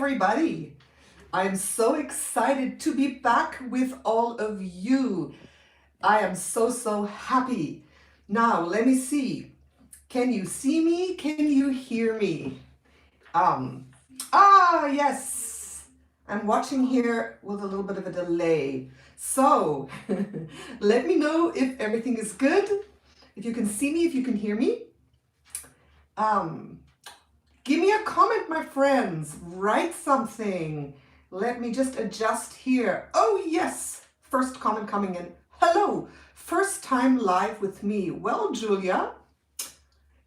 everybody. I'm so excited to be back with all of you. I am so happy. Now, let me see. Can you see me? Can you hear me? Yes. I'm watching here with a little bit of a delay. So, let me know if everything is good. If you can see me, if you can hear me. Give me a comment, my friends. Write something. Let me just adjust here. Oh, yes. First comment coming in. Hello. First time live with me. Well, Julia,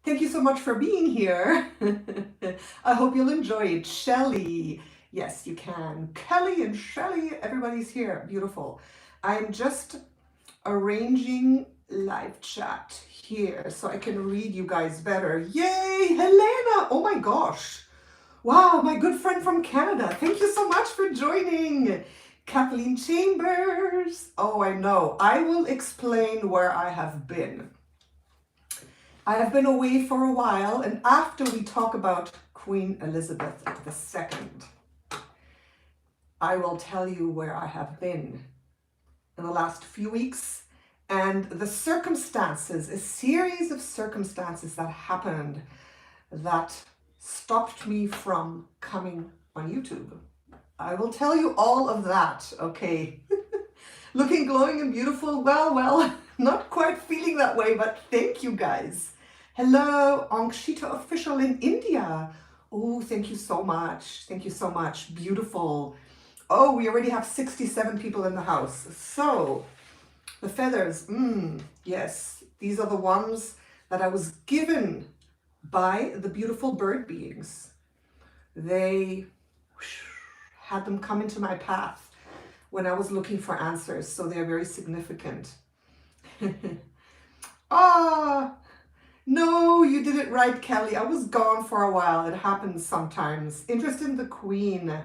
thank you so much for being here. I hope you'll enjoy it. Shelley. Yes, you can. Kelly and Shelley, everybody's here. Beautiful. I'm just arranging live chat here so I can read you guys better. Yay, Helena! Oh my gosh. Wow, my good friend from Canada. Thank you so much for joining. Kathleen Chambers. Oh, I know. I will explain where I have been. I have been away for a while, and after we talk about Queen Elizabeth II, I will tell you where I have been in the last few weeks and the circumstances, a series of circumstances that happened that stopped me from coming on YouTube. I will tell you all of that, okay? Looking glowing and beautiful. Well, not quite feeling that way, but thank you guys. Hello, Ankshita Official in India. Oh, thank you so much. Thank you so much. Beautiful. Oh, we already have 67 people in the house. So, the feathers, yes, these are the ones that I was given by the beautiful bird beings. They had them come into my path when I was looking for answers, so they're very significant. No, you did it right, Kelly. I was gone for a while. It happens sometimes. Interested in the Queen.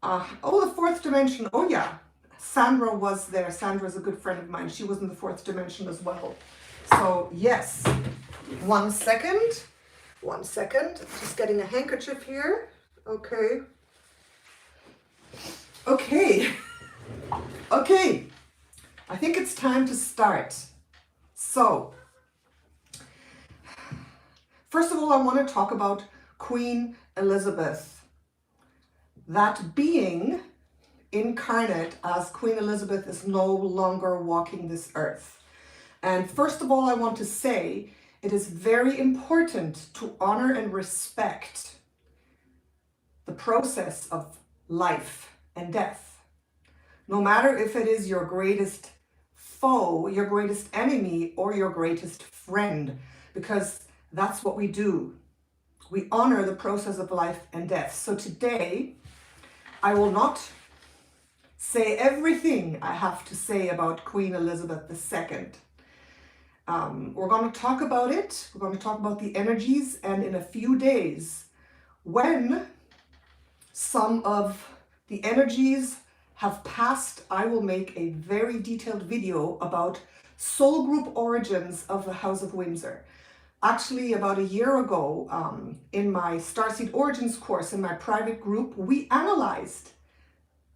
The fourth dimension. Oh, yeah. Sandra was there. Sandra's a good friend of mine. She was in the fourth dimension as well. So, yes. 1 second. 1 second. Just getting a handkerchief here. Okay. Okay. I think it's time to start. So, first of all, I want to talk about Queen Elizabeth. That being incarnate as Queen Elizabeth is no longer walking this earth. And first of all, I want to say it is very important to honor and respect the process of life and death. No matter if it is your greatest foe, your greatest enemy, or your greatest friend, because that's what we do. We honor the process of life and death. So today, I will not say everything I have to say about Queen Elizabeth II. We're going to talk about it. We're going to talk about the energies, and in a few days, when some of the energies have passed, I will make a very detailed video about soul group origins of the House of Windsor. Actually, about a year ago, in my STARSEED Origins course, in my private group, we analyzed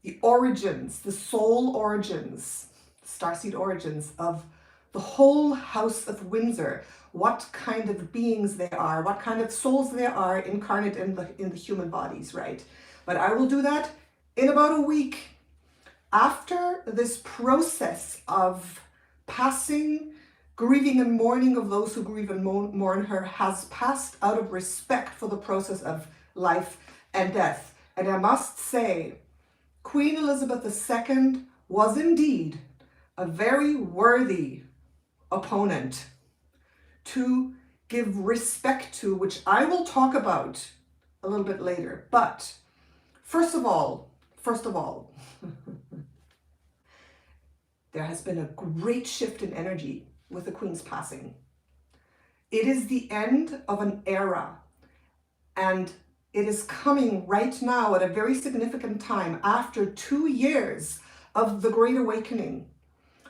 the origins, the soul origins, STARSEED origins of the whole House of Windsor, what kind of beings they are, what kind of souls they are incarnate in the human bodies, right? But I will do that in about a week. After this process of passing, grieving and mourning of those who grieve and mourn her has passed out of respect for the process of life and death. And I must say, Queen Elizabeth II was indeed a very worthy opponent to give respect to, which I will talk about a little bit later. But first of all, there has been a great shift in energy with the Queen's passing. It is the end of an era, and it is coming right now at a very significant time after 2 years of the Great Awakening.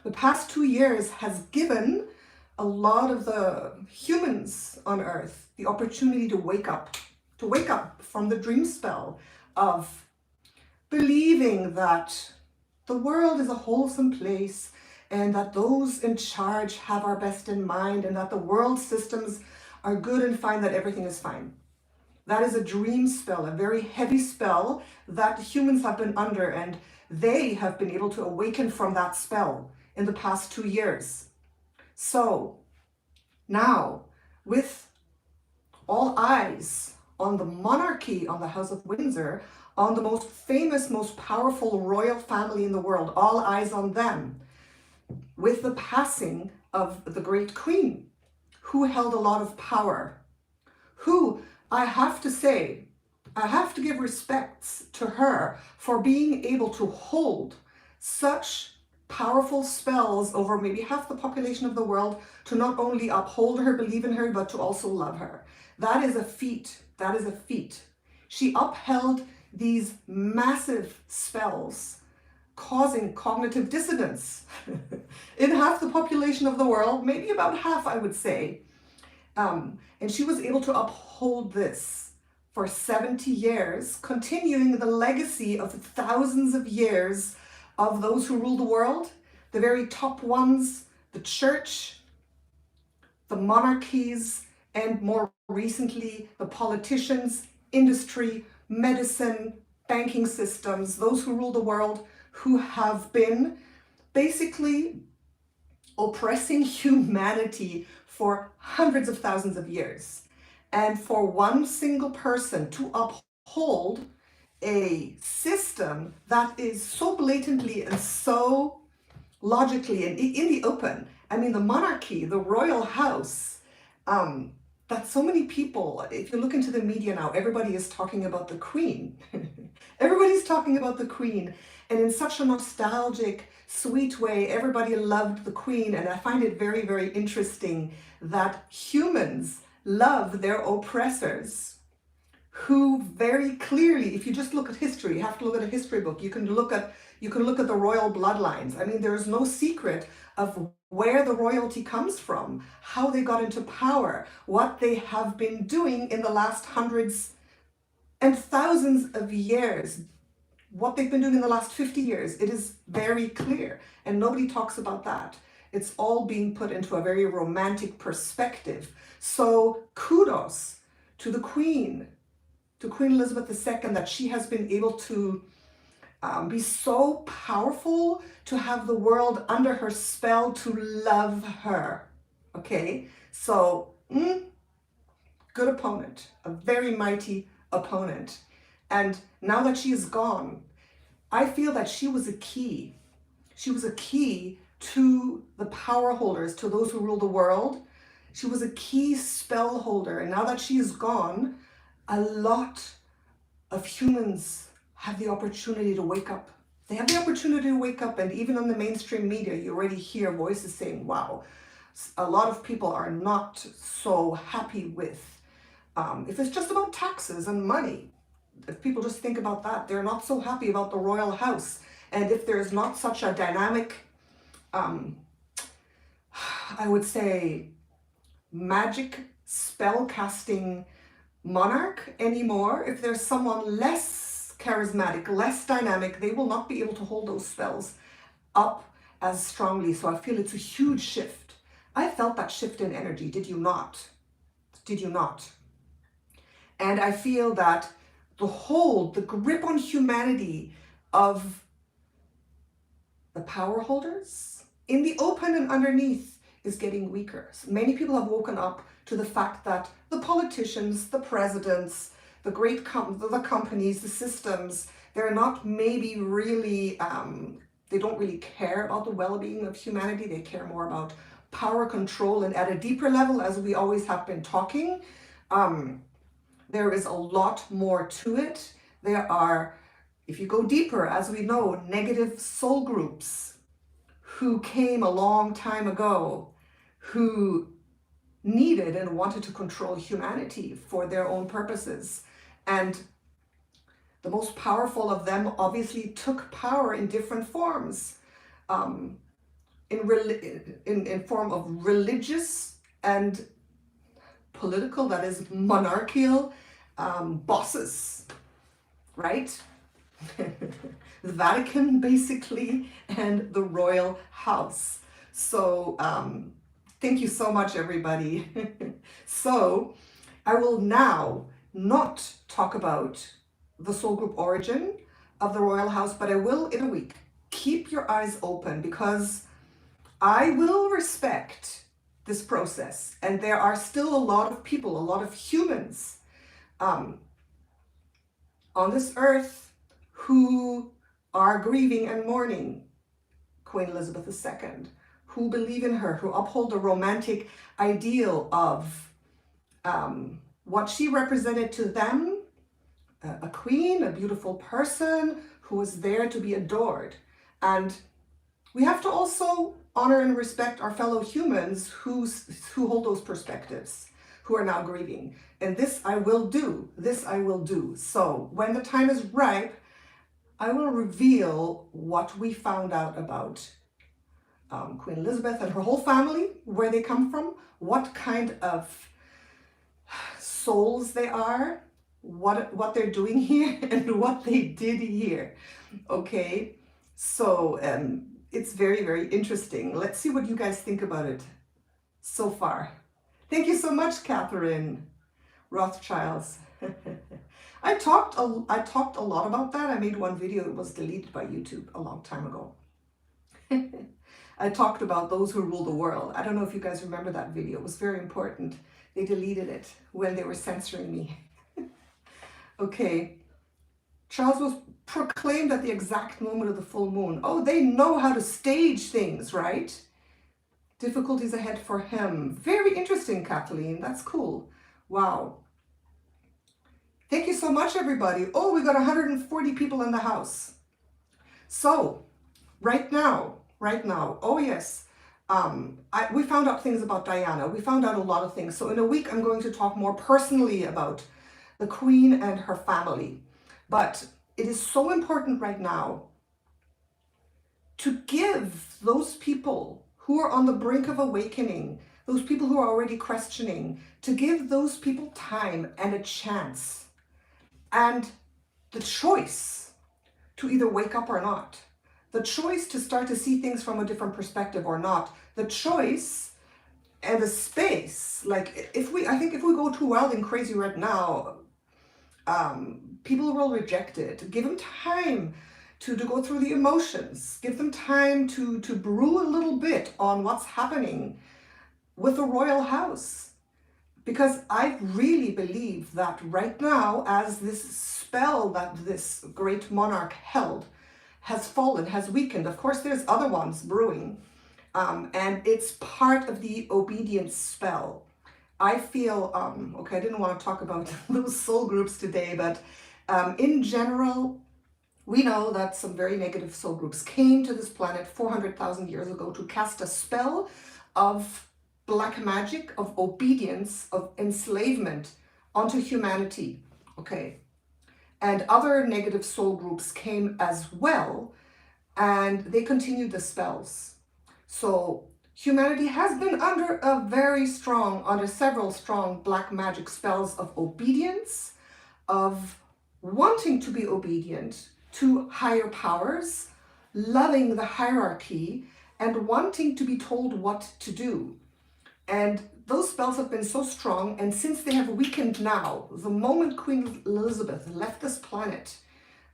The past 2 years has given a lot of the humans on Earth the opportunity to wake up, to wake up from the dream spell of believing that the world is a wholesome place and that those in charge have our best in mind and that the world systems are good and fine, that everything is fine. That is a dream spell, a very heavy spell that humans have been under, and they have been able to awaken from that spell in the past 2 years. So now, with all eyes on the monarchy, on the House of Windsor, on the most famous, most powerful royal family in the world, all eyes on them, with the passing of the great queen, who held a lot of power, who, I have to say, I have to give respects to her for being able to hold such powerful spells over maybe half the population of the world, to not only uphold her, believe in her, but to also love her. That is a feat. That is a feat. She upheld these massive spells, causing cognitive dissonance in half the population of the world, maybe about half, I would say. And she was able to uphold this for 70 years, continuing the legacy of thousands of years of those who rule the world, the very top ones, the church, the monarchies, and more recently, the politicians, industry, medicine, banking systems, those who rule the world, who have been basically oppressing humanity for hundreds of thousands of years. And for one single person to uphold a system that is so blatantly and so logically and in the open, I mean, the monarchy, the royal house, that so many people, if you look into the media now, everybody is talking about the queen. Everybody's talking about the queen. And in such a nostalgic, sweet way, everybody loved the queen. And I find it very, very interesting that humans love their oppressors, who very clearly, if you just look at history, you have to look at a history book, you can look at the royal bloodlines. I mean, there's no secret of where the royalty comes from, how they got into power, what they have been doing in the last hundreds and thousands of years, what they've been doing in the last 50 years. It is very clear, and nobody talks about that. It's all being put into a very romantic perspective. So kudos to the Queen, to Queen Elizabeth II, that she has been able to be so powerful, to have the world under her spell, to love her. Okay, so good opponent, a very mighty opponent. And now that she is gone, I feel that she was a key. She was a key to the power holders, to those who rule the world. She was a key spell holder. And now that she is gone, a lot of humans have the opportunity to wake up. They have the opportunity to wake up, and even on the mainstream media, you already hear voices saying, wow, a lot of people are not so happy with, if it's just about taxes and money, if people just think about that, they're not so happy about the royal house. And if there's not such a dynamic, I would say, magic spell casting monarch anymore, if there's someone less charismatic, less dynamic, they will not be able to hold those spells up as strongly. So I feel it's a huge shift. I felt that shift in energy. Did you not? Did you not? And I feel that the hold, the grip on humanity of the power holders in the open and underneath is getting weaker. So many people have woken up to the fact that the politicians, the presidents, the great the companies, the systems, they're not maybe really, they don't really care about the well-being of humanity. They care more about power control, and at a deeper level, as we always have been talking, there is a lot more to it. There are, if you go deeper, as we know, negative soul groups who came a long time ago, who needed and wanted to control humanity for their own purposes. And the most powerful of them obviously took power in different forms, in form of religious and political, that is monarchical, bosses, right? The Vatican, basically, and the royal house. So thank you so much, everybody. So I will now not talk about the soul group origin of the royal house, but I will in a week. Keep your eyes open, because I will respect this process. And there are still a lot of people, a lot of humans on this earth who are grieving and mourning Queen Elizabeth II, who believe in her, who uphold the romantic ideal of what she represented to them, a queen, a beautiful person who was there to be adored. And we have to also honor and respect our fellow humans who hold those perspectives, who are now grieving. And this I will do. This I will do. So when the time is ripe, I will reveal what we found out about Queen Elizabeth and her whole family, where they come from, what kind of souls they are, what they're doing here, and what they did here. Okay, so it's very, very interesting. Let's see what you guys think about it so far. Thank you so much, Catherine Rothschilds. I talked a lot about that. I made one video. It was deleted by YouTube a long time ago. I talked about those who rule the world. I don't know if you guys remember that video. It was very important. They deleted it when they were censoring me. Okay. Charles was proclaimed at the exact moment of the full moon. Oh, they know how to stage things, right? Difficulties ahead for him. Very interesting, Kathleen. That's cool. Wow. Thank you so much, everybody. Oh, we got 140 people in the house. So, right now, oh yes, we found out things about Diana. We found out a lot of things. So in a week, I'm going to talk more personally about the Queen and her family. But it is so important right now to give those people who are on the brink of awakening, those people who are already questioning, to give those people time and a chance and the choice to either wake up or not. The choice to start to see things from a different perspective or not. The choice and the space. Like I think if we go too wild and crazy right now, people will reject it. Give them time to go through the emotions. Give them time to brew a little bit on what's happening with the royal house. Because I really believe that right now, as this spell that this great monarch held has fallen, has weakened. Of course, there's other ones brewing, and it's part of the obedience spell. I feel, okay, I didn't want to talk about those soul groups today, but in general, we know that some very negative soul groups came to this planet 400,000 years ago to cast a spell of black magic, of obedience, of enslavement onto humanity, okay? And other negative soul groups came as well, and they continued the spells. So humanity has been under several strong black magic spells of obedience, of wanting to be obedient to higher powers, loving the hierarchy, and wanting to be told what to do. And those spells have been so strong, and since they have weakened now, the moment Queen Elizabeth left this planet,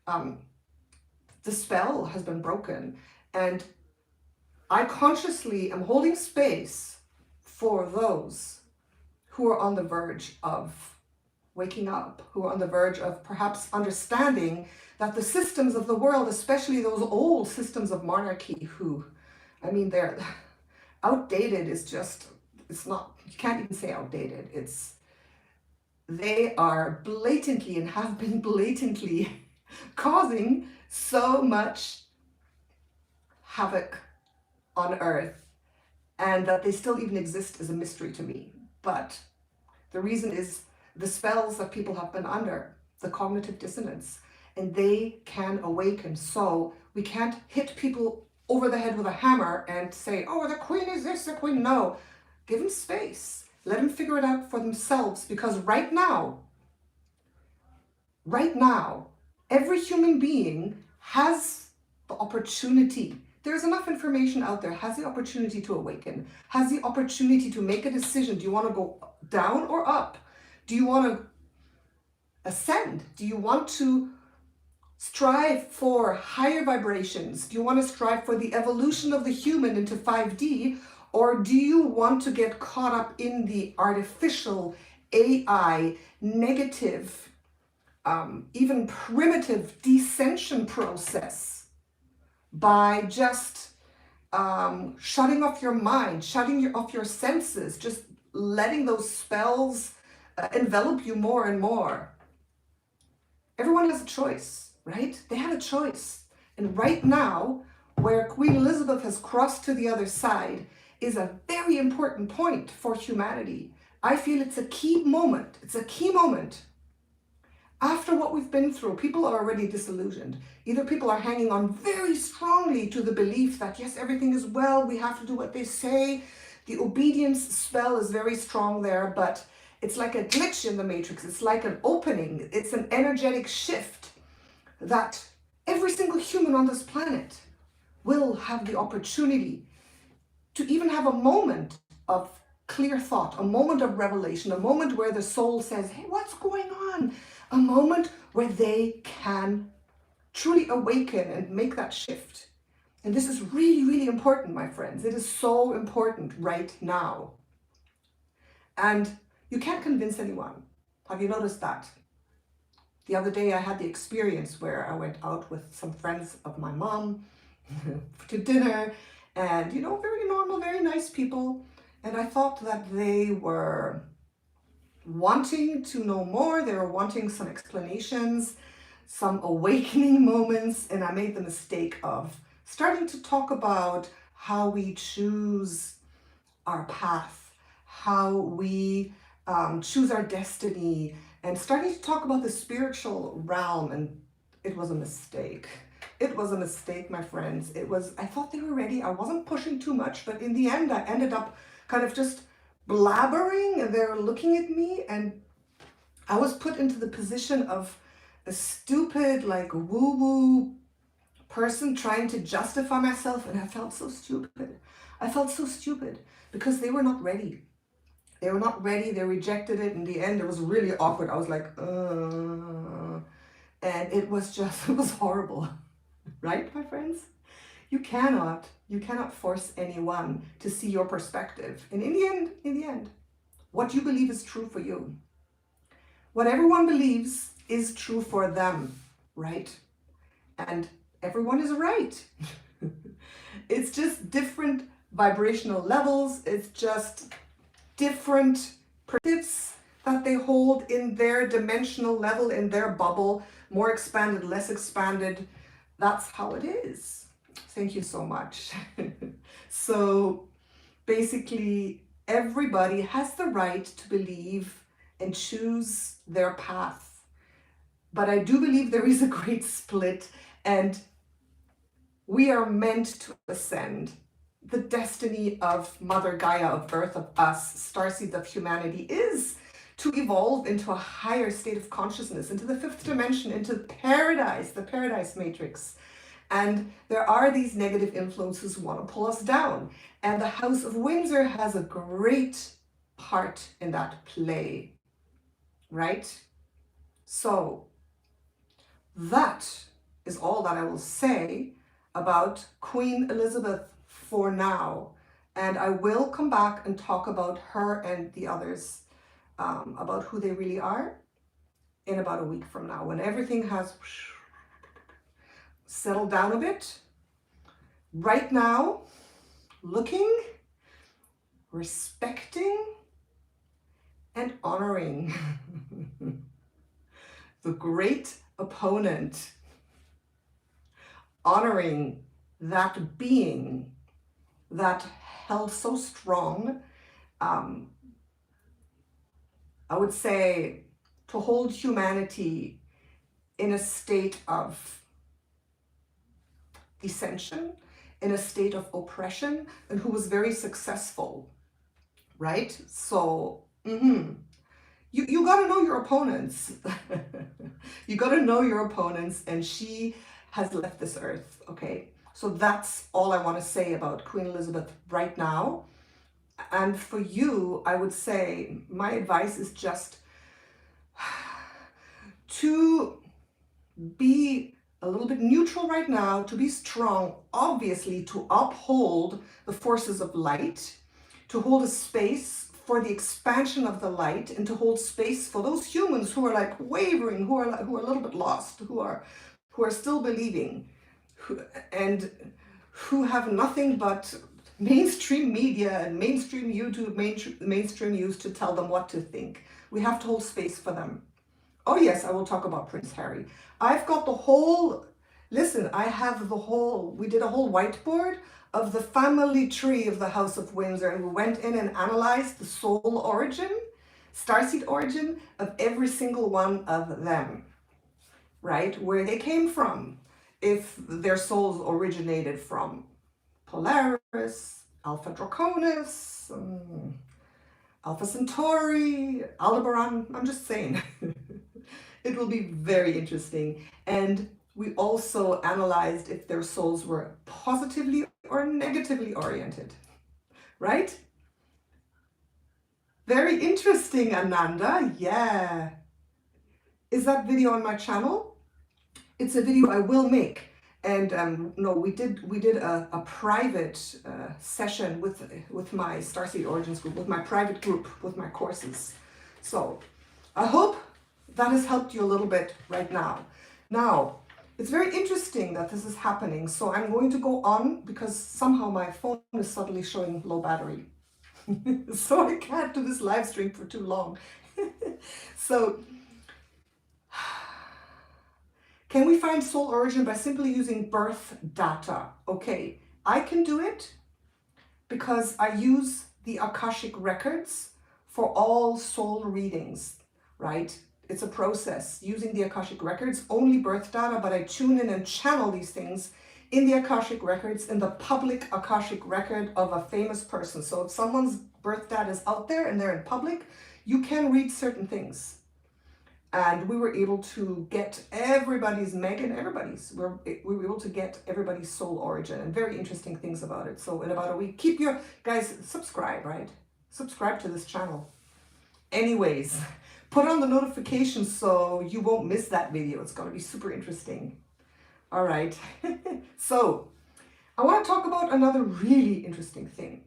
the spell has been broken. And I consciously am holding space for those who are on the verge of waking up, who are on the verge of perhaps understanding that the systems of the world, especially those old systems of monarchy, they're outdated is just, it's not, you can't even say outdated. They are blatantly and have been blatantly causing so much havoc on Earth, and that they still even exist is a mystery to me. But the reason is the spells that people have been under, the cognitive dissonance, and they can awaken. So we can't hit people over the head with a hammer and say, oh, the Queen is this, the Queen. No, give them space. Let them figure it out for themselves, because right now, right now, every human being has the opportunity. There's enough information out there, has the opportunity to awaken, has the opportunity to make a decision. Do you want to go down or up? Do you want to ascend? Do you want to strive for higher vibrations? Do you want to strive for the evolution of the human into 5D? Or do you want to get caught up in the artificial AI, negative, even primitive descension process by just shutting off your mind, shutting off your senses, just letting those spells envelop you more and more? Everyone has a choice, right? They have a choice. And right now, where Queen Elizabeth has crossed to the other side is a very important point for humanity. I feel it's a key moment. It's a key moment. After what we've been through, people are already disillusioned. Either people are hanging on very strongly to the belief that, yes, everything is well, we have to do what they say. The obedience spell is very strong there, but it's like a glitch in the matrix. It's like an opening. It's an energetic shift that every single human on this planet will have the opportunity to even have a moment of clear thought, a moment of revelation, a moment where the soul says, hey, what's going on? A moment where they can truly awaken and make that shift. And this is really, really important, my friends. It is so important right now. And you can't convince anyone. Have you noticed that? The other day I had the experience where I went out with some friends of my mom to dinner, and very normal, very nice people. And I thought that they were wanting to know more. They were wanting some explanations, some awakening moments. And I made the mistake of starting to talk about how we choose our path, how we choose our destiny, and starting to talk about the spiritual realm. And it was a mistake. It was a mistake, my friends. I thought they were ready. I wasn't pushing too much, but in the end, I ended up kind of just blabbering, and they were looking at me, and I was put into the position of a stupid, like, woo-woo person trying to justify myself, and I felt so stupid. I felt so stupid because they were not ready. They were not ready. They rejected it. In the end, it was really awkward. I was like, and it was horrible. Right, my friends? You cannot force anyone to see your perspective. And in the end, what you believe is true for you. What everyone believes is true for them, right? And everyone is right. It's just different vibrational levels. It's just different perspectives that they hold in their dimensional level, in their bubble, more expanded, less expanded. That's how it is. Thank you so much. So basically, everybody has the right to believe and choose their path. But I do believe there is a great split, and we are meant to ascend. The destiny of Mother Gaia, of Earth, of us, starseeds of humanity, is to evolve into a higher state of consciousness, into the fifth dimension, into paradise, the paradise matrix. And there are these negative influences who want to pull us down. And the House of Windsor has a great part in that play, right? So that is all that I will say about Queen Elizabeth for now. And I will come back and talk about her and the others, about who they really are, in about a week from now, when everything has settled down a bit. Right now, looking, respecting, and honoring the great opponent, honoring that being that held so strong, I would say, to hold humanity in a state of dissension, in a state of oppression, and who was very successful, right? So, you got to know your opponents. You got to know your opponents, and she has left this earth, okay? So that's all I want to say about Queen Elizabeth right now. And for you, I would say my advice is just to be a little bit neutral right now, to be strong, obviously to uphold the forces of light, to hold a space for the expansion of the light, and to hold space for those humans who are like wavering, who are a little bit lost, who are still believing, and who have nothing but mainstream media and mainstream YouTube, mainstream news to tell them what to think. We have to hold space for them. Oh yes, I will talk about Prince Harry. I've got the whole, listen, I have the whole, we did a whole whiteboard of the family tree of the House of Windsor, and we went in and analyzed the soul origin, starseed origin of every single one of them, right? Where they came from, if their souls originated from Polaris, Alpha Draconis, Alpha Centauri, Aldebaran, I'm just saying. It will be very interesting. And we also analyzed if their souls were positively or negatively oriented, right? Very interesting, Ananda. Yeah. Is that video on my channel? It's a video I will make. And no, we did a private session with my Starseed Origins group, with my private group, with my courses. So I hope that has helped you a little bit right now. Now, it's very interesting that this is happening. So I'm going to go on because somehow my phone is suddenly showing low battery. So I can't do this live stream for too long. So, can we find soul origin by simply using birth data? Okay, I can do it because I use the Akashic Records for all soul readings, right? It's a process using the Akashic Records, only birth data, but I tune in and channel these things in the Akashic Records, in the public Akashic record of a famous person. So if someone's birth data is out there and they're in public, you can read certain things. And we were able to get everybody's, Megan, everybody's, we were able to get everybody's soul origin and very interesting things about it. So in about a week, keep your, guys, subscribe, right? Subscribe to this channel. Anyways, put on the notifications so you won't miss that video. It's going to be super interesting. All right. So I want to talk about another really interesting thing.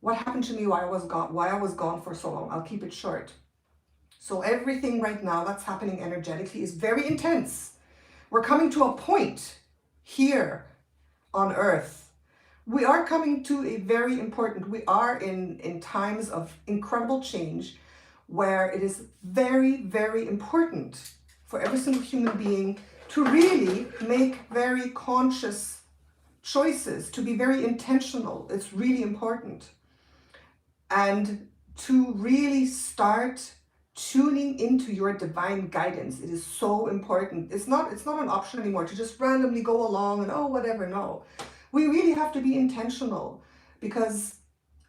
What happened to me while I was gone for so long. I'll keep it short. So everything right now that's happening energetically is very intense. We're coming to a point here on Earth. We are coming to a very important, we are in times of incredible change where it is very, very important for every single human being to really make very conscious choices, to be very intentional. It's really important. And to really start tuning into your divine guidance. It is so important. It's not an option anymore to just randomly go along and oh, whatever. No, we really have to be intentional because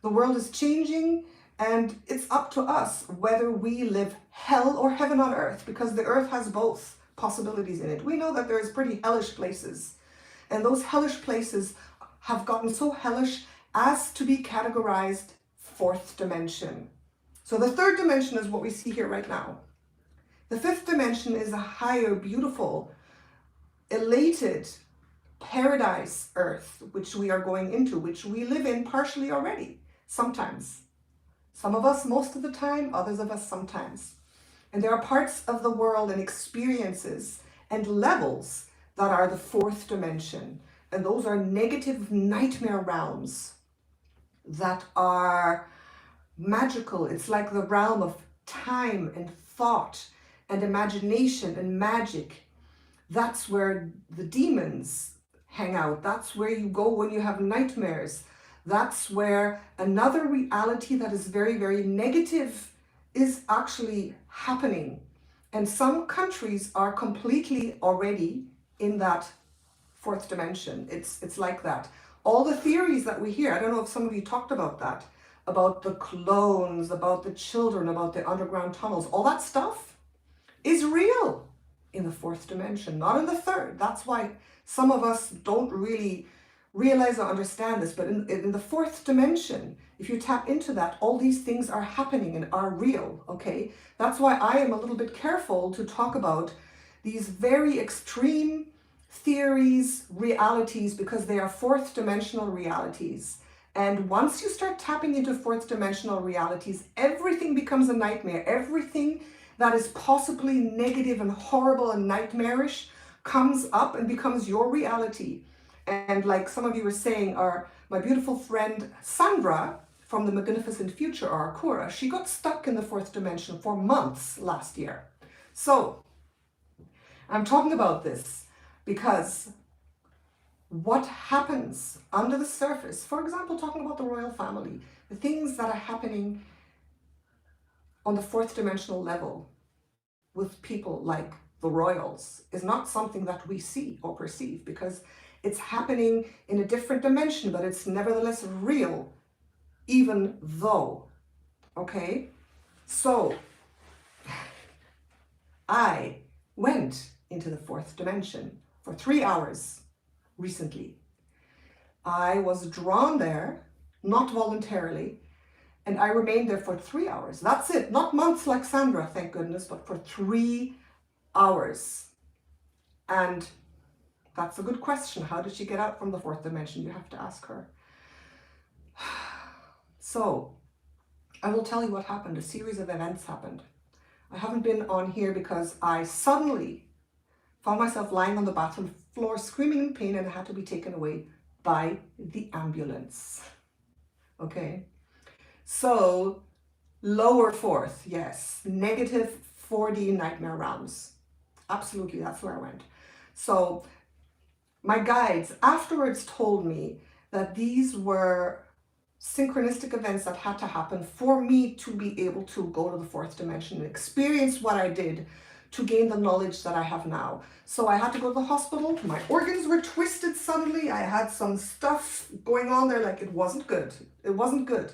the world is changing and it's up to us whether we live hell or heaven on earth, because the earth has both possibilities in it. We know that there's pretty hellish places, and those hellish places have gotten so hellish as to be categorized fourth dimension. So the third dimension is what we see here right now. The fifth dimension is a higher, beautiful, elated paradise earth, which we are going into, which we live in partially already, sometimes. Some of us most of the time, others of us sometimes. And there are parts of the world and experiences and levels that are the fourth dimension. And those are negative nightmare realms that are magical. It's like the realm of time and thought and imagination and magic. That's where the demons hang out. That's where you go when you have nightmares. That's where another reality that is very, very negative is actually happening. And some countries are completely already in that fourth dimension. It's like that. All the theories that we hear, I don't know if some of you talked about that, about the clones, about the children, about the underground tunnels, all that stuff is real in the fourth dimension, not in the third. That's why some of us don't really realize or understand this, but in the fourth dimension, if you tap into that, all these things are happening and are real, okay? That's why I am a little bit careful to talk about these very extreme theories, realities, because they are fourth dimensional realities. And once you start tapping into fourth dimensional realities, everything becomes a nightmare. Everything that is possibly negative and horrible and nightmarish comes up and becomes your reality. And like some of you were saying, my beautiful friend Sandra from the Magnificent Future, or Akura, she got stuck in the fourth dimension for months last year. So I'm talking about this because what happens under the surface, for example, talking about the royal family, the things that are happening on the fourth dimensional level with people like the royals is not something that we see or perceive, because it's happening in a different dimension, but it's nevertheless real, even though, okay? So I went into the fourth dimension for 3 hours recently. I was drawn there, not voluntarily, and I remained there for 3 hours. That's it, not months like Sandra, thank goodness, but for 3 hours. And that's a good question. How did she get out from the fourth dimension? You have to ask her. So I will tell you what happened. A series of events happened. I haven't been on here because I suddenly found myself lying on the bathroom floor screaming in pain, and I had to be taken away by the ambulance. Okay. So lower fourth, yes. Negative 4D nightmare realms. Absolutely, that's where I went. So my guides afterwards told me that these were synchronistic events that had to happen for me to be able to go to the fourth dimension and experience what I did to gain the knowledge that I have now. So I had to go to the hospital. My organs were twisted suddenly. I had some stuff going on there, like it wasn't good. It wasn't good.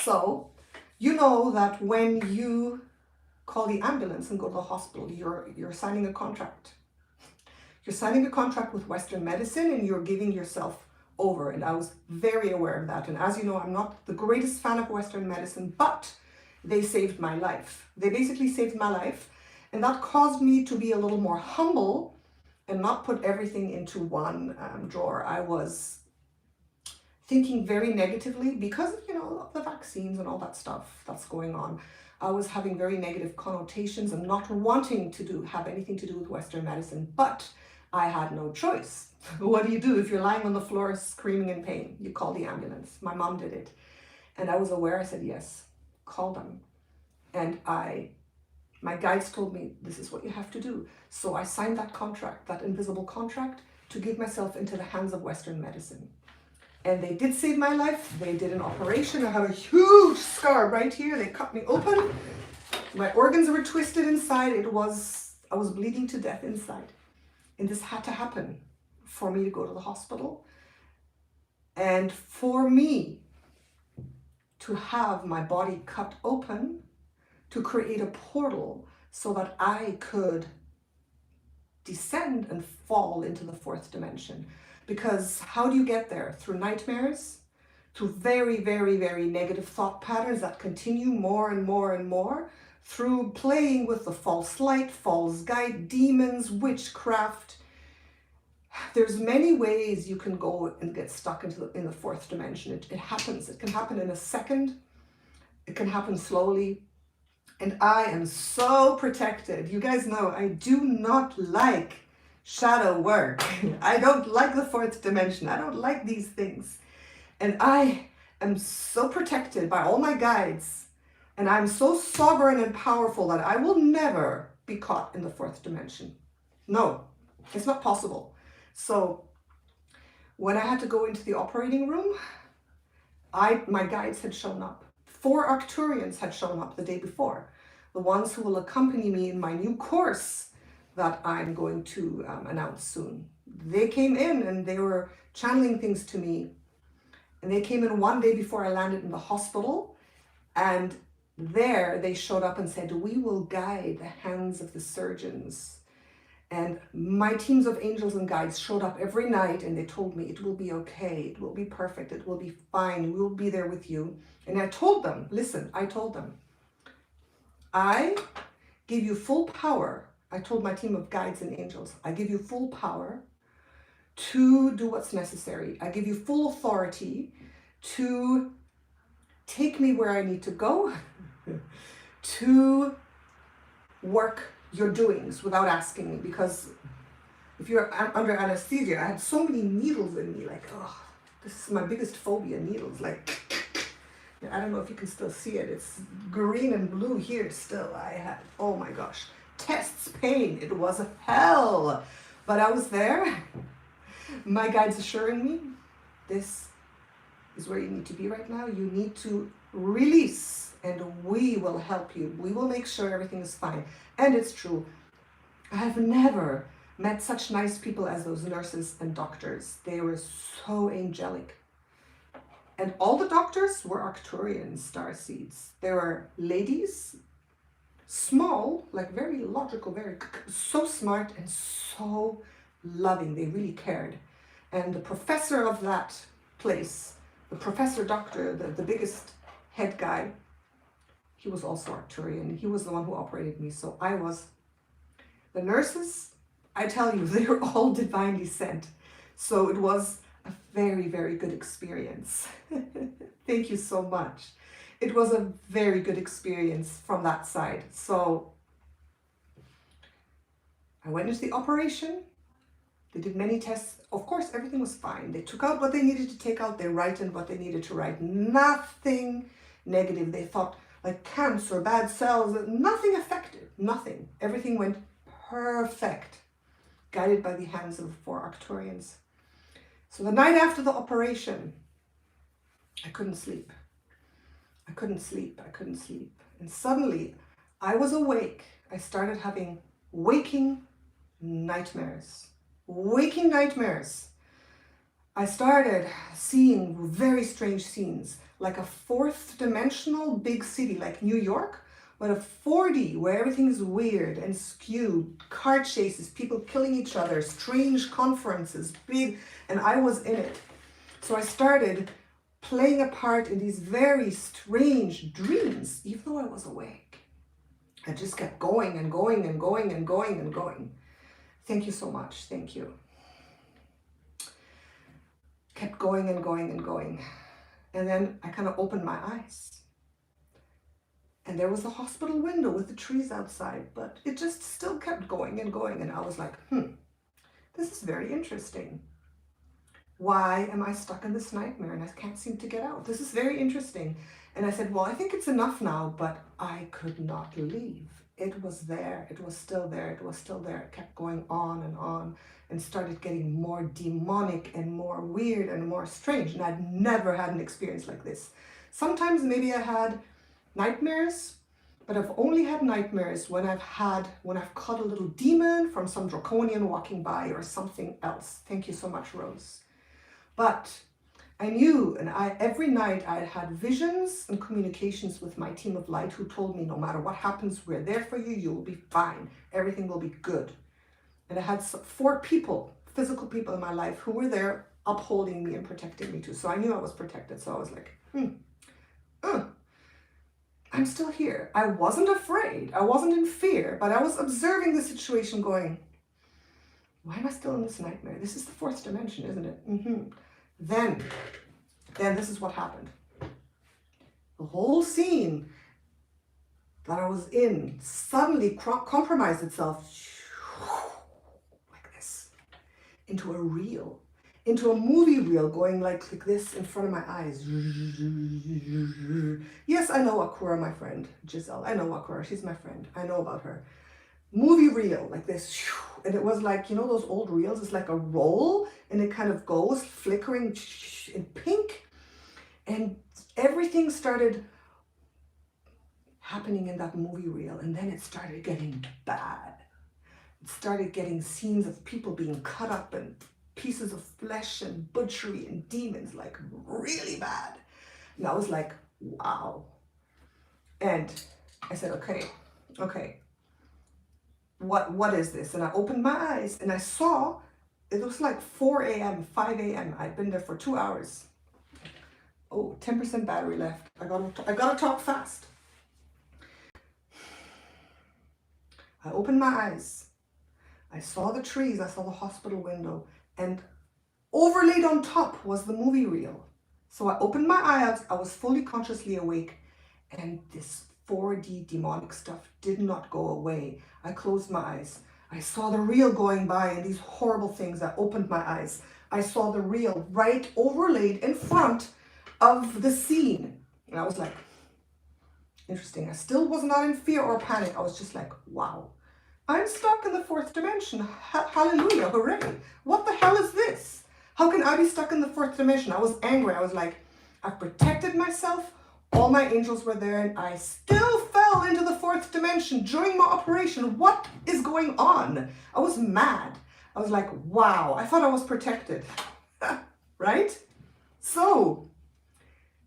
So you know that when you call the ambulance and go to the hospital, you're signing a contract. You're signing a contract with Western medicine, and you're giving yourself over. And I was very aware of that. And as you know, I'm not the greatest fan of Western medicine, but they saved my life. They basically saved my life. And that caused me to be a little more humble and not put everything into one drawer. I was thinking very negatively because, you know, the vaccines and all that stuff that's going on. I was having very negative connotations and not wanting to have anything to do with Western medicine, but I had no choice. What do you do if you're lying on the floor screaming in pain? You call the ambulance. My mom did it. And I was aware. I said, yes, call them. And my guides told me, this is what you have to do. So I signed that contract, that invisible contract, to give myself into the hands of Western medicine. And they did save my life. They did an operation. I have a huge scar right here. They cut me open. My organs were twisted inside. I was bleeding to death inside. And this had to happen for me to go to the hospital. And for me to have my body cut open to create a portal so that I could descend and fall into the fourth dimension. Because how do you get there? Through nightmares, through very, very, very negative thought patterns that continue more and more and more, through playing with the false light, false guide, demons, witchcraft. There's many ways you can go and get stuck in the fourth dimension. It happens. It can happen in a second. It can happen slowly. And I am so protected. You guys know I do not like shadow work. I don't like the fourth dimension. I don't like these things. And I am so protected by all my guides. And I'm so sovereign and powerful that I will never be caught in the fourth dimension. No, it's not possible. So when I had to go into the operating room, my guides had shown up. 4 Arcturians had shown up the day before. The ones who will accompany me in my new course that I'm going to announce soon. They came in and they were channeling things to me. And they came in one day before I landed in the hospital, and there they showed up and said, we will guide the hands of the surgeons. And my teams of angels and guides showed up every night, and they told me it will be okay, it will be perfect, it will be fine, we will be there with you. And I told them, listen, I told them, I give you full power. I told my team of guides and angels, I give you full power to do what's necessary. I give you full authority to take me where I need to go, to work your doings without asking me. Because if you're under anesthesia, I had so many needles in me, like, oh, this is my biggest phobia, needles. Like, I don't know if you can still see it. It's green and blue here still. I had, oh my gosh, tests, pain. It was hell. But I was there. My guides assuring me, this is where you need to be right now. You need to release, and we will help you. We will make sure everything is fine. And it's true. I have never met such nice people as those nurses and doctors. They were so angelic. And all the doctors were Arcturian starseeds. They were ladies, small, like very logical, very so smart and so loving. They really cared. And the professor of that place, the professor doctor, the biggest head guy, he was also Arcturian. He was the one who operated me. So I was. The nurses, I tell you, they were all divinely sent. So it was a very, very good experience. Thank you so much. It was a very good experience from that side. So I went into the operation. They did many tests. Of course, everything was fine. They took out what they needed to take out. They righted what they needed to right. Nothing negative. They thought like cancer, bad cells, nothing affected, nothing. Everything went perfect, guided by the hands of the 4 Arcturians. So the night after the operation, I couldn't sleep. I couldn't sleep. And suddenly I was awake. I started having waking nightmares. I started seeing very strange scenes, like a 4th dimensional big city like New York, but a 4D where everything is weird and skewed, car chases, people killing each other, strange conferences, big, and I was in it. So I started playing a part in these very strange dreams, even though I was awake. I just kept going and going and going and going and going. Thank you so much. Thank you. Kept going and going and going. And then I kind of opened my eyes. And there was a hospital window with the trees outside, but it just still kept going and going. And I was like, this is very interesting. Why am I stuck in this nightmare and I can't seem to get out? This is very interesting. And I said, well, I think it's enough now, but I could not leave. It was there. It was still there. It was still there. It kept going on and started getting more demonic and more weird and more strange. And I'd never had an experience like this. Sometimes maybe I had nightmares, but I've only had nightmares when I've caught a little demon from some draconian walking by or something else. Thank you so much, Rose. But I knew, and every night I had visions and communications with my team of light who told me no matter what happens, we're there for you, you'll be fine, everything will be good. And I had 4 people, physical people in my life who were there upholding me and protecting me too. So I knew I was protected. So I was like, I'm still here. I wasn't afraid. I wasn't in fear, but I was observing the situation going, why am I still in this nightmare? This is the 4th dimension, isn't it? Then this is what happened. The whole scene that I was in suddenly compromised itself like this into a reel, into a movie reel going like this in front of my eyes. Yes, I know Akura, my friend, Giselle. I know Akura, she's my friend. I know about her. Movie reel like this, and it was like, you know those old reels, it's like a roll and it kind of goes flickering in pink, and everything started happening in that movie reel. And then it started getting bad. It started getting scenes of people being cut up and pieces of flesh and butchery and demons, like really bad. And I was like, wow. And I said, okay, what is this? And I opened my eyes and I saw, it was like 4 a.m., 5 a.m. I'd been there for 2 hours. Oh, 10% battery left. I gotta talk fast. I opened my eyes. I saw the trees, I saw the hospital window, and overlaid on top was the movie reel. So I opened my eyes, I was fully consciously awake, and this 4D demonic stuff did not go away. I closed my eyes. I saw the reel going by and these horrible things. I opened my eyes. I saw the reel right overlaid in front of the scene. And I was like, interesting. I still was not in fear or panic. I was just like, wow. I'm stuck in the 4th dimension. Hallelujah, hooray. What the hell is this? How can I be stuck in the 4th dimension? I was angry. I was like, I've protected myself. All my angels were there and I still fell into the 4th dimension during my operation. What is going on? I was mad. I was like, wow, I thought I was protected, right? So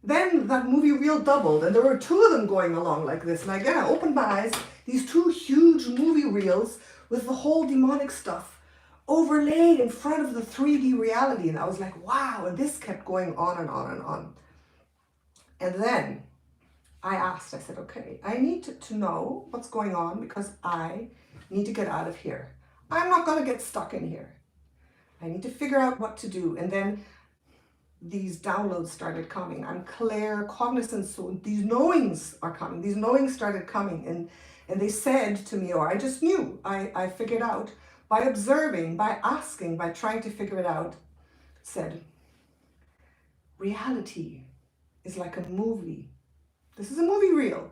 then that movie reel doubled and there were 2 of them going along like this. And again, I opened my eyes, these 2 huge movie reels with the whole demonic stuff overlaid in front of the 3D reality. And I was like, wow. And this kept going on and on and on. And then I asked, I said, okay, I need to know what's going on because I need to get out of here. I'm not going to get stuck in here. I need to figure out what to do. And then these downloads started coming. I'm clear, cognizant, so these knowings are coming. These knowings started coming and they said to me, or I just knew, I figured out by observing, by asking, by trying to figure it out, said, reality is like a movie. This is a movie reel.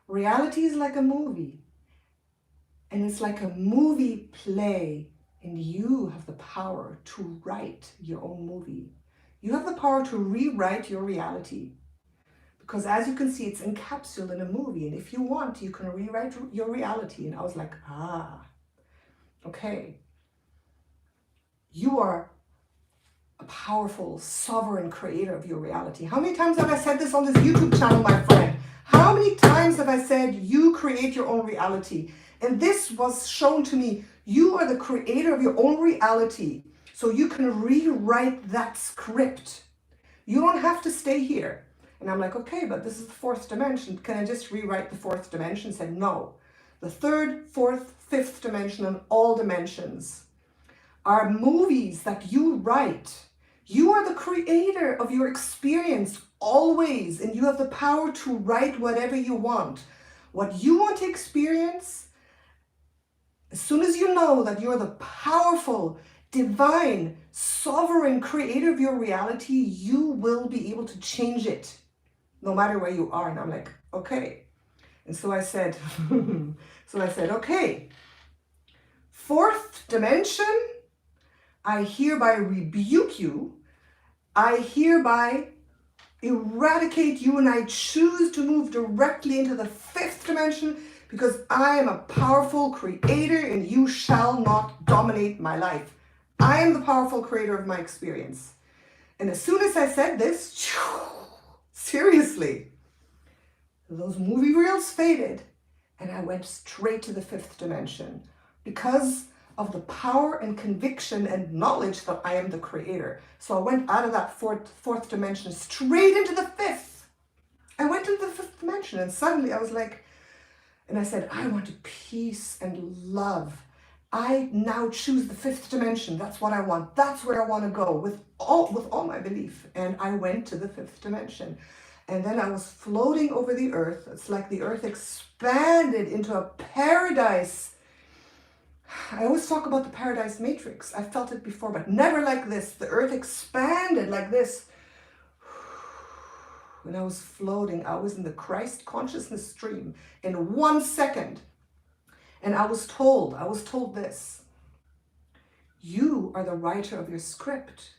Reality is like a movie. And it's like a movie play. And you have the power to write your own movie. You have the power to rewrite your reality. Because as you can see, it's encapsulated in a movie. And if you want, you can rewrite your reality. And I was like, okay. You are a powerful, sovereign creator of your reality. How many times have I said this on this YouTube channel, my friend? How many times have I said you create your own reality? And this was shown to me. You are the creator of your own reality. So you can rewrite that script. You don't have to stay here. And I'm like, okay, but this is the 4th dimension. Can I just rewrite the 4th dimension? Said no. The 3rd, 4th, 5th dimension and all dimensions are movies that you write. You are the creator of your experience always, and you have the power to write whatever you want. What you want to experience, as soon as you know that you're the powerful, divine, sovereign creator of your reality, you will be able to change it no matter where you are. And I'm like, okay. And so I said, okay, 4th dimension, I hereby rebuke you. I hereby eradicate you and I choose to move directly into the 5th dimension because I am a powerful creator and you shall not dominate my life. I am the powerful creator of my experience. And as soon as I said this, seriously, those movie reels faded and I went straight to the 5th dimension because of the power and conviction and knowledge that I am the creator. So I went out of that fourth dimension straight into the 5th. I went into the 5th dimension and suddenly I was like, and I said, I want peace and love. I now choose the 5th dimension. That's what I want. That's where I want to go with all my belief. And I went to the 5th dimension. And then I was floating over the earth. It's like the earth expanded into a paradise. I always talk about the paradise matrix. I felt it before, but never like this. The earth expanded like this. When I was floating, I was in the Christ consciousness stream in 1 second. And I was told this. You are the writer of your script,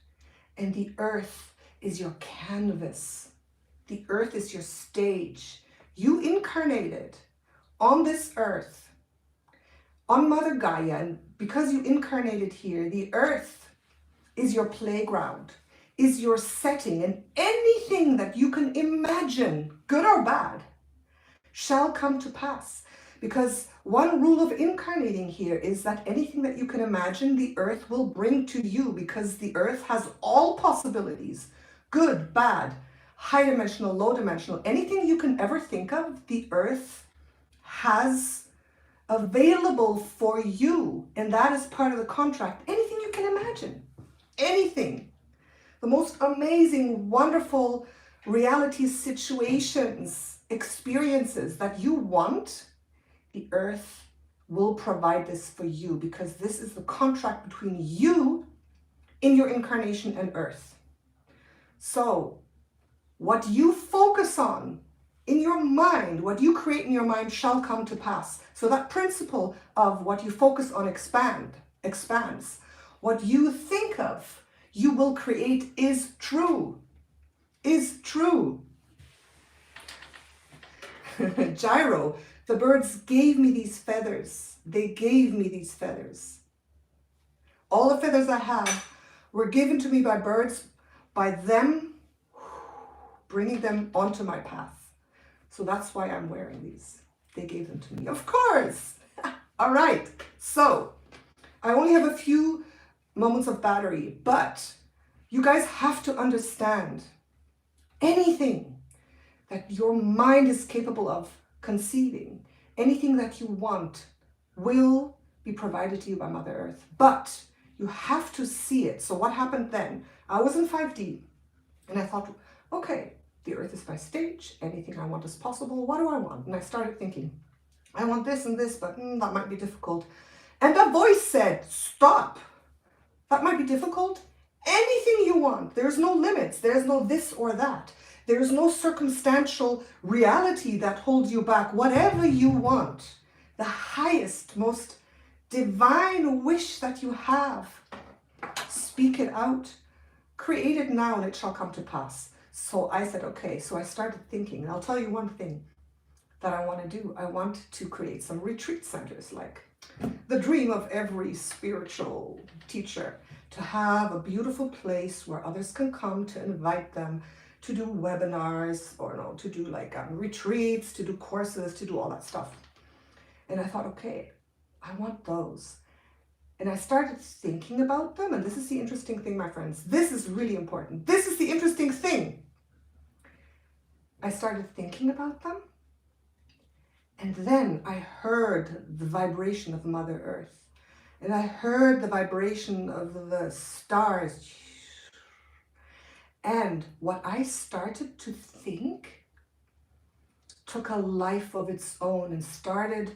and the earth is your canvas. The earth is your stage. You incarnated on this earth, on Mother Gaia, and because you incarnated here, the earth is your playground, is your setting, and anything that you can imagine, good or bad, shall come to pass. Because one rule of incarnating here is that anything that you can imagine, the earth will bring to you, because the earth has all possibilities, good, bad, high dimensional, low dimensional, anything you can ever think of, the earth has available for you. And that is part of the contract. Anything you can imagine, anything. The most amazing, wonderful reality situations, experiences that you want, the earth will provide this for you, because this is the contract between you in your incarnation and earth. So what you focus on in your mind, what you create in your mind shall come to pass. So that principle of what you focus on expands. What you think of, you will create is true. Is true. Gyro, the birds gave me these feathers. They gave me these feathers. All the feathers I have were given to me by birds, by them bringing them onto my path. So that's why I'm wearing these. They gave them to me, of course. All right, so I only have a few moments of battery, but you guys have to understand, anything that your mind is capable of conceiving, anything that you want will be provided to you by Mother Earth, but you have to see it. So what happened then? I was in 5D and I thought, okay, the earth is my stage, anything I want is possible, what do I want? And I started thinking, I want this and this, but that might be difficult. And a voice said, stop, that might be difficult. Anything you want, there's no limits, there's no this or that. There's no circumstantial reality that holds you back. Whatever you want, the highest, most divine wish that you have, speak it out, create it now, and it shall come to pass. So I said, okay. So I started thinking, and I'll tell you one thing that I want to do. I want to create some retreat centers, like the dream of every spiritual teacher, to have a beautiful place where others can come, to invite them, to do webinars, or no, to do like retreats, to do courses, to do all that stuff. And I thought, okay, I want those. And I started thinking about them. And this is the interesting thing, my friends. This is really important. This is the interesting thing. I started thinking about them. And then I heard the vibration of Mother Earth. And I heard the vibration of the stars. And what I started to think took a life of its own and started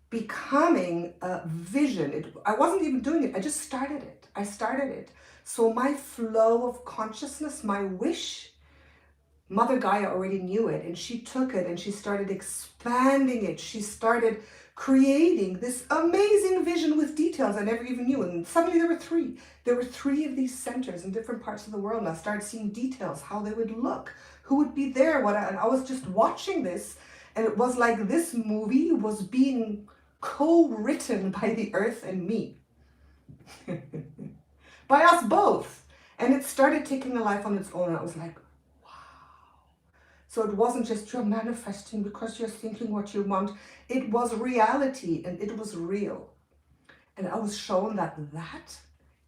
becoming a vision. I wasn't even doing it. I just started it. I started it. So my flow of consciousness, my wish, Mother Gaia already knew it, and she took it and she started expanding it. She started creating this amazing vision with details I never even knew. And suddenly there were three. There were three of these centers in different parts of the world. And I started seeing details, how they would look, who would be there, and I was just watching this. And it was like this movie was being co-written by the earth and me. By us both. And it started taking a life on its own. And I was like, so it wasn't just you're manifesting because you're thinking what you want. It was reality and it was real. And I was shown that that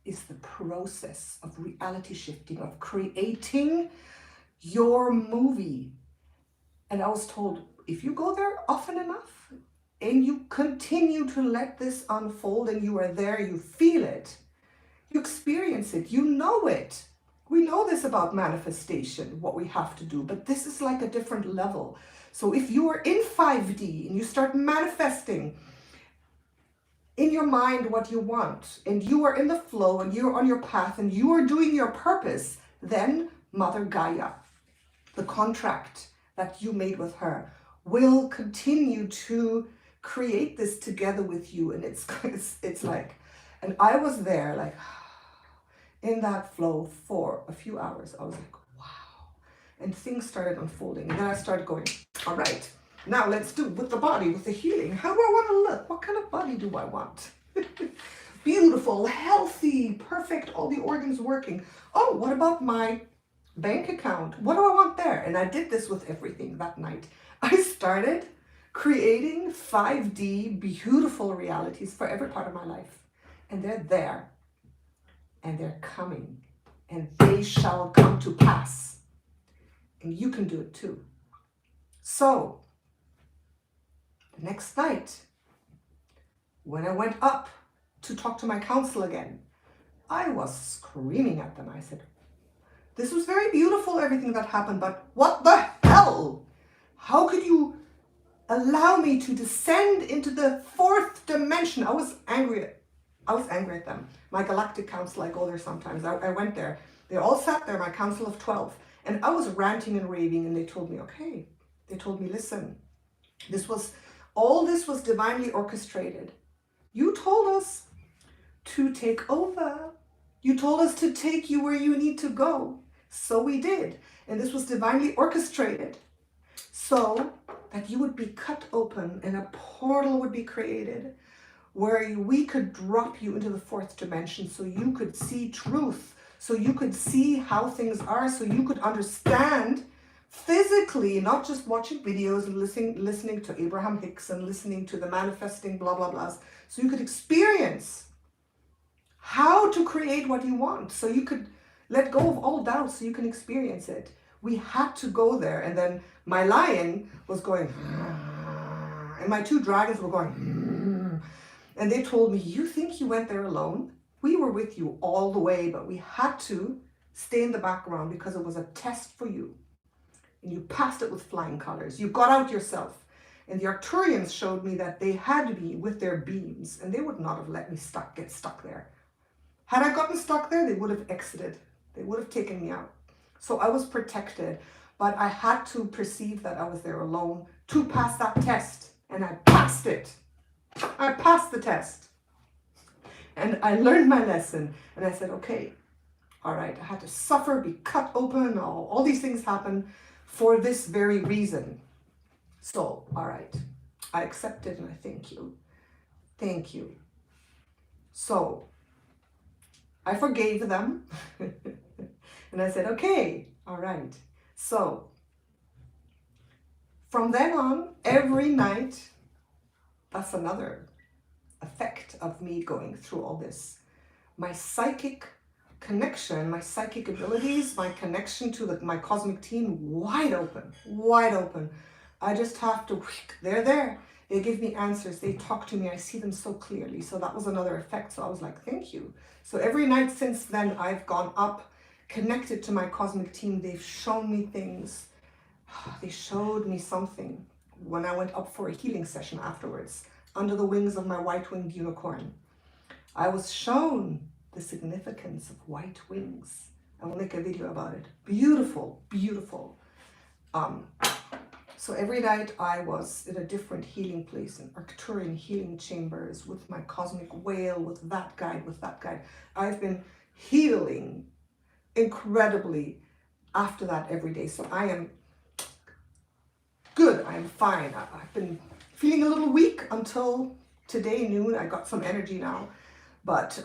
is the process of reality shifting, of creating your movie. And I was told, if you go there often enough and you continue to let this unfold and you are there, you feel it, you experience it, you know it. We know this about manifestation, what we have to do, but this is like a different level. So if you are in 5D and you start manifesting in your mind what you want, and you are in the flow and you're on your path and you are doing your purpose, then Mother Gaia, the contract that you made with her, will continue to create this together with you. And it's like, and I was there like, in that flow for a few hours. I was like, wow. And things started unfolding. And then I started going, all right, now let's do with the body, with the healing. How do I want to look? What kind of body do I want? beautiful, healthy, perfect, all the organs working. Oh, what about my bank account? What do I want there? And I did this with everything that night. I started creating 5D beautiful realities for every part of my life. And they're there. And they're coming. And they shall come to pass. And you can do it too. So, the next night, when I went up to talk to my council again, I was screaming at them. I said, this was very beautiful, everything that happened, but what the hell? How could you allow me to descend into the fourth dimension? I was angry at them. My galactic council, I go there sometimes. I went there. They all sat there, my council of 12. And I was ranting and raving, and they told me, okay. They told me, listen, all this was divinely orchestrated. You told us to take over. You told us to take you where you need to go. So we did. And this was divinely orchestrated so that you would be cut open and a portal would be created where we could drop you into the fourth dimension so you could see truth, so you could see how things are, so you could understand physically, not just watching videos and listening to Abraham Hicks and listening to the manifesting blah, blah, blahs. So you could experience how to create what you want. So you could let go of all doubt so you can experience it. We had to go there. And then my lion was going, and my two dragons were going, and they told me, you think you went there alone? We were with you all the way, but we had to stay in the background because it was a test for you. And you passed it with flying colors. You got out yourself. And the Arcturians showed me that they had me with their beams, and they would not have let me get stuck there. Had I gotten stuck there, they would have exited. They would have taken me out. So I was protected, but I had to perceive that I was there alone to pass that test. And I passed it. I passed the test. And I learned my lesson. And I said, okay, all right, I had to suffer, be cut open, all these things happen for this very reason. So, all right, I accept it and I thank you. Thank you. So, I forgave them. And I said, okay, all right. So, from then on, every night, that's another effect of me going through all this. My psychic connection, my psychic abilities, my connection to my cosmic team, wide open, wide open. I just have to, they're there. They give me answers. They talk to me. I see them so clearly. So that was another effect. So I was like, thank you. So every night since then, I've gone up, connected to my cosmic team. They've shown me things. They showed me something when I went up for a healing session afterwards, under the wings of my white-winged unicorn. I was shown the significance of white wings. I will make a video about it. Beautiful, beautiful. So every night I was in a different healing place, in Arcturian healing chambers, with my cosmic whale, with that guide, with that guide. I've been healing incredibly after that every day. So I am good. I am fine. I've been feeling a little weak until today noon. I got some energy now. But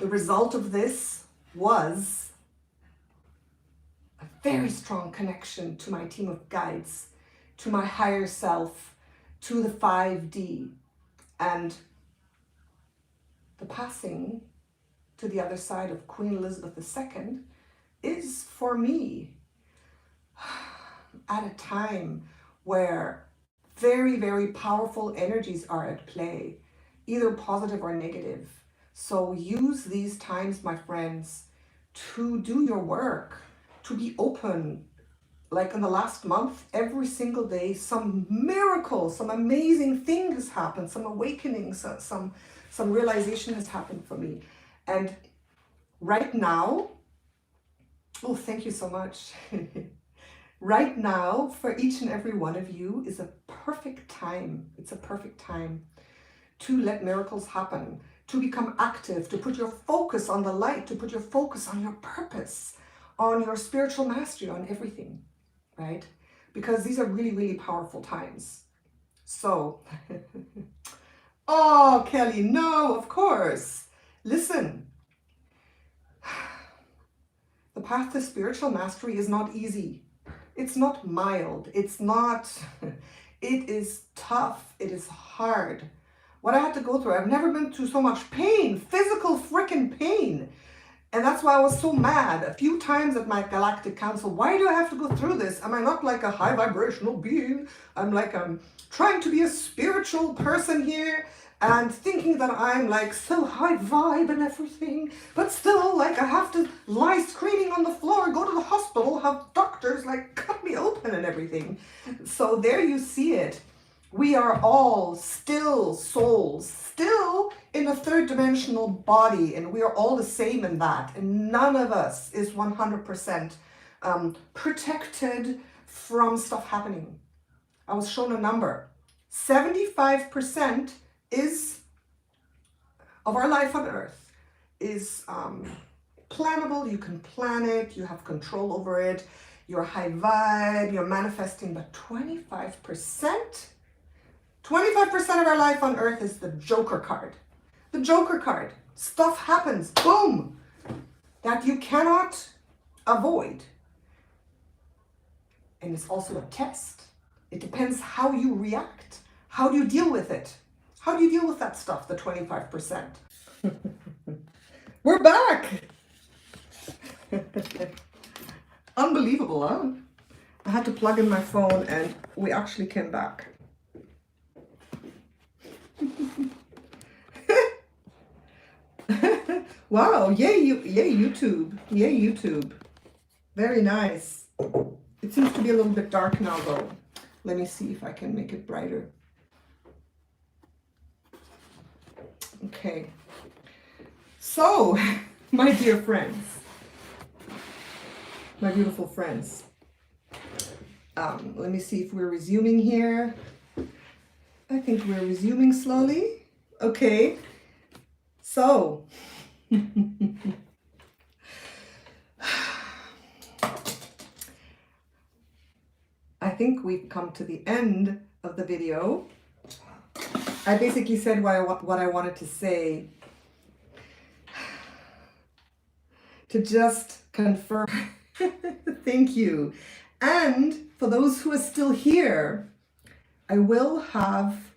the result of this was a very strong connection to my team of guides, to my higher self, to the 5D, and the passing to the other side of Queen Elizabeth II is, for me, at a time where very, very powerful energies are at play, either positive or negative. So use these times, my friends, to do your work, to be open. Like in the last month, every single day, some miracle, some amazing thing has happened, some awakening, some realization has happened for me. And right now, oh, thank you so much. Right now, for each and every one of you is a perfect time. It's a perfect time to let miracles happen, to become active, to put your focus on the light, to put your focus on your purpose, on your spiritual mastery, on everything, right? Because these are really, really powerful times. So Oh, Kelly, no, of course. Listen, the path to spiritual mastery is not easy. It's not mild. It's not, it is tough. It is hard. What I had to go through, I've never been through so much pain, physical freaking pain. And that's why I was so mad a few times at my galactic council. Why do I have to go through this? Am I not like a high vibrational being? I'm trying to be a spiritual person here and thinking that I'm like so high vibe and everything. But still, like, I have to lie screaming on the floor, go to the hospital, have doctors like cut me open and everything. So there you see it. We are all still souls, still in a third dimensional body, and we are all the same in that. And none of us is 100% protected from stuff happening. I was shown a number. 75% of our life on Earth is plannable. You can plan it, you have control over it, you're high vibe, you're manifesting, but 25%? 25% of our life on Earth is the Joker card. The Joker card. Stuff happens, boom, that you cannot avoid. And it's also a test. It depends how you react. How do you deal with it? How do you deal with that stuff, the 25%? We're back. Unbelievable, huh? I had to plug in my phone and we actually came back. Wow, yay YouTube. Yay YouTube. Very nice. It seems to be a little bit dark now though. Let me see if I can make it brighter. Okay. So, my dear friends, my beautiful friends, let me see if we're resuming here. I think we're resuming slowly. Okay. So, I think we've come to the end of the video. I basically said what I wanted to say. To just confirm. Thank you. And for those who are still here, I will have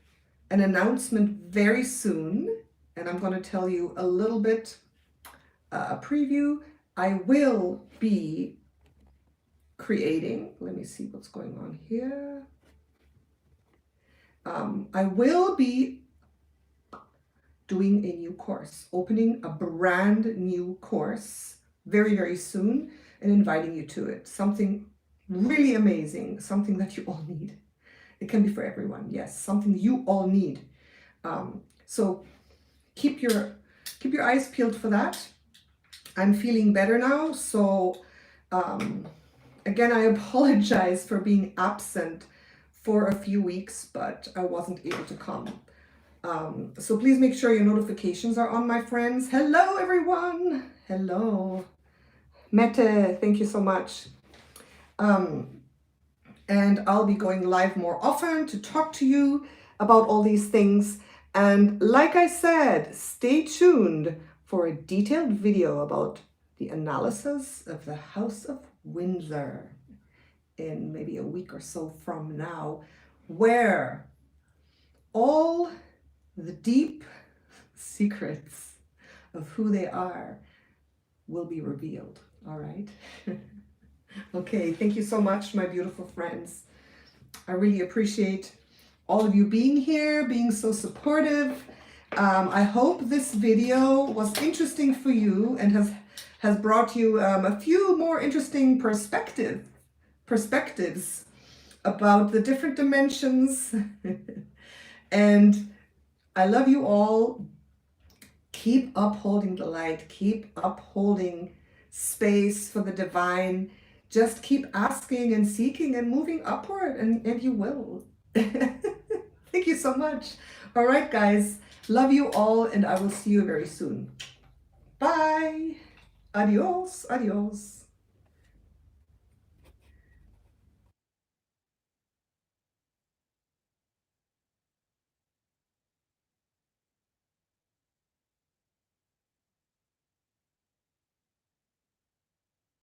an announcement very soon. And I'm going to tell you a little bit, a preview. I will be creating, let me see what's going on here. I will be doing a new course, opening a brand new course very, very soon and inviting you to it. Something really amazing, something that you all need. It can be for everyone, yes, something you all need. So keep your eyes peeled for that. I'm feeling better now, so again, I apologize for being absent for a few weeks, but I wasn't able to come. So please make sure your notifications are on, my friends. Hello, everyone. Hello. Mette, thank you so much. And I'll be going live more often to talk to you about all these things. And like I said, stay tuned for a detailed video about the analysis of the House of Windsor in maybe a week or so from now, where all the deep secrets of who they are will be revealed. All right. Okay, thank you so much, my beautiful friends. I really appreciate all of you being here, being so supportive. I hope this video was interesting for you and has brought you a few more interesting perspectives about the different dimensions. And I love you all. Keep upholding the light. Keep upholding space for the divine. Just keep asking and seeking and moving upward, and you will. Thank you so much. All right, guys. Love you all, and I will see you very soon. Bye. Adios. Adios.